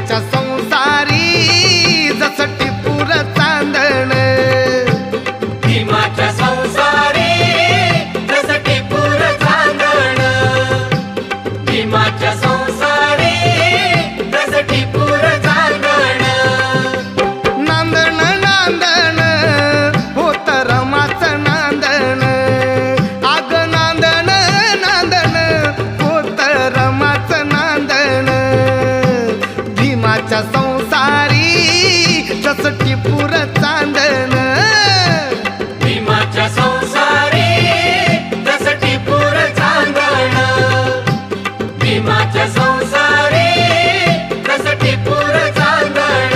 भीमाच्या संसारी जसं टिपूर चांदण, भीमाच्या संसारी जसं टिपूर चांदण, भीमाच्या संसारी जसं टिपूर चांदण. नांदण नांदण होत रमाचं नांदण, आग नांदण नांदण होत रमाचं नांदण. भीमाच्या संसारी जसं टिपूर चांदण, भीमाच्या संसारी जसं टिपूर चांदण, भीमाच्या संसारी जसं टिपूर चांदण.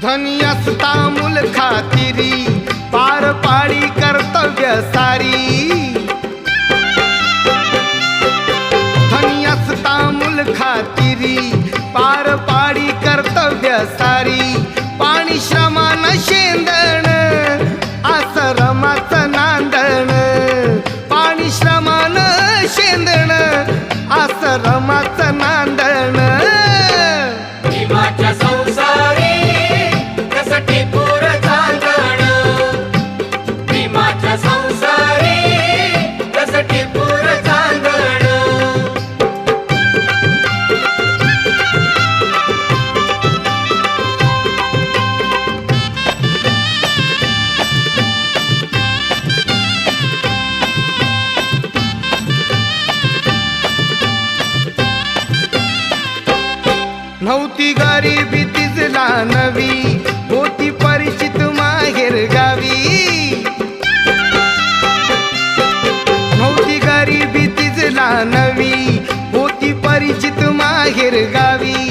धनी असता मूल खातिरी पार पाडी कर्तव्य सारी. धनी असता मूल खातिरी पार पाडी कर्तव्य सारी. पाणी श्रमान शेंदण आसरमाचं नांदण, पाणी श्रमान शेंदण आसरमाचं नांदण. भीमाच्या संसारी जसं टिपूर चांदण, भीमाच्या संसारी जसं टिपूर चांदण. नव्हती गरिबी तिजला नवी, होती परिचित माहेर गावी. नव्हती गरिबी तिजला नवी, होती परिचित माहेर गावी.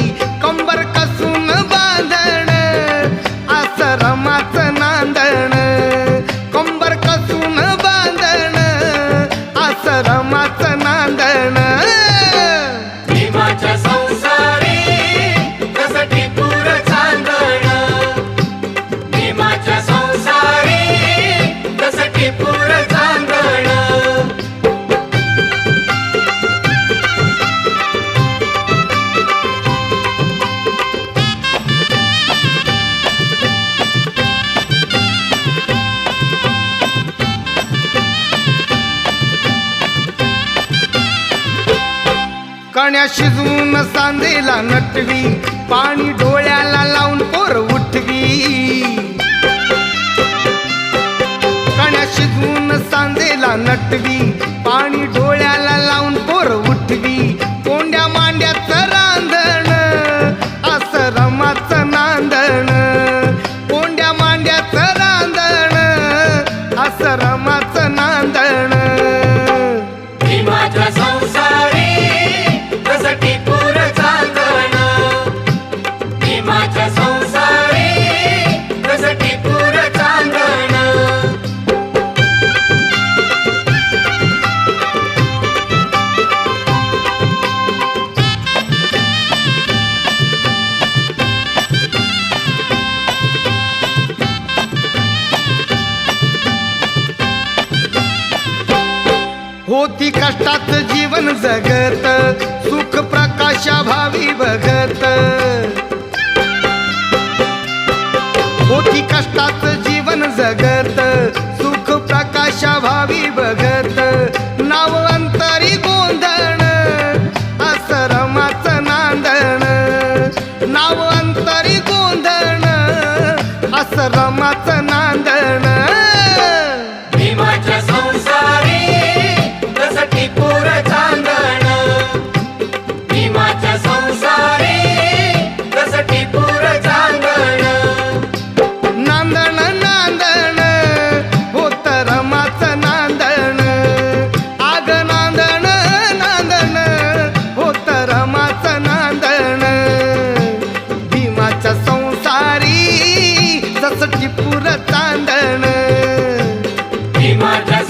कंबर कसून बांधण आसरमाचं नांदण, कंबर कसून बांधण आसरमाचं नांदण. भीमाच्या संसारी जसं टिपूर चांदण, भीमाच्या संसारी जसं टिपूर चांदण. कण्या शिजवून सांदेला नटवी, पाणी डोळ्याला लावून पोर उठवी. कण्या शिजवून सांदेला नटवी, पाणी डोळ्याला लावून पोर उठवी. कोंड्या मांड्याचं रांधण आसरमाचं नांदण, कोंड्या मांड्याचं रांधण आसरमाचं नांदण. भीमाच्या संसारी जसं टिपूर चांदण, भीमाच्या संसारी जसं टिपूर चांदण. होती कष्टाचं जीवन जगत, सुख प्रकाशा भावी बघत. होती कष्टाचं जीवन जगत, सुख प्रकाशा भावी बघत. नाव अंतरी गोंधण आसरमाचं नांदण, नाव अंतरी गोंधण आसरमाचं नांदण. भीमाच्या संसारी जसं टिपूर चांदण, भीमाच्या संसारी जसं टिपूर चांदण. नांदण नांदण होत रमाचं नांदण, आग नांदण नांदण होत रमाचं नांदण. भीमाच्या संसारी जसं टिपूर चांदण, भीमाच्या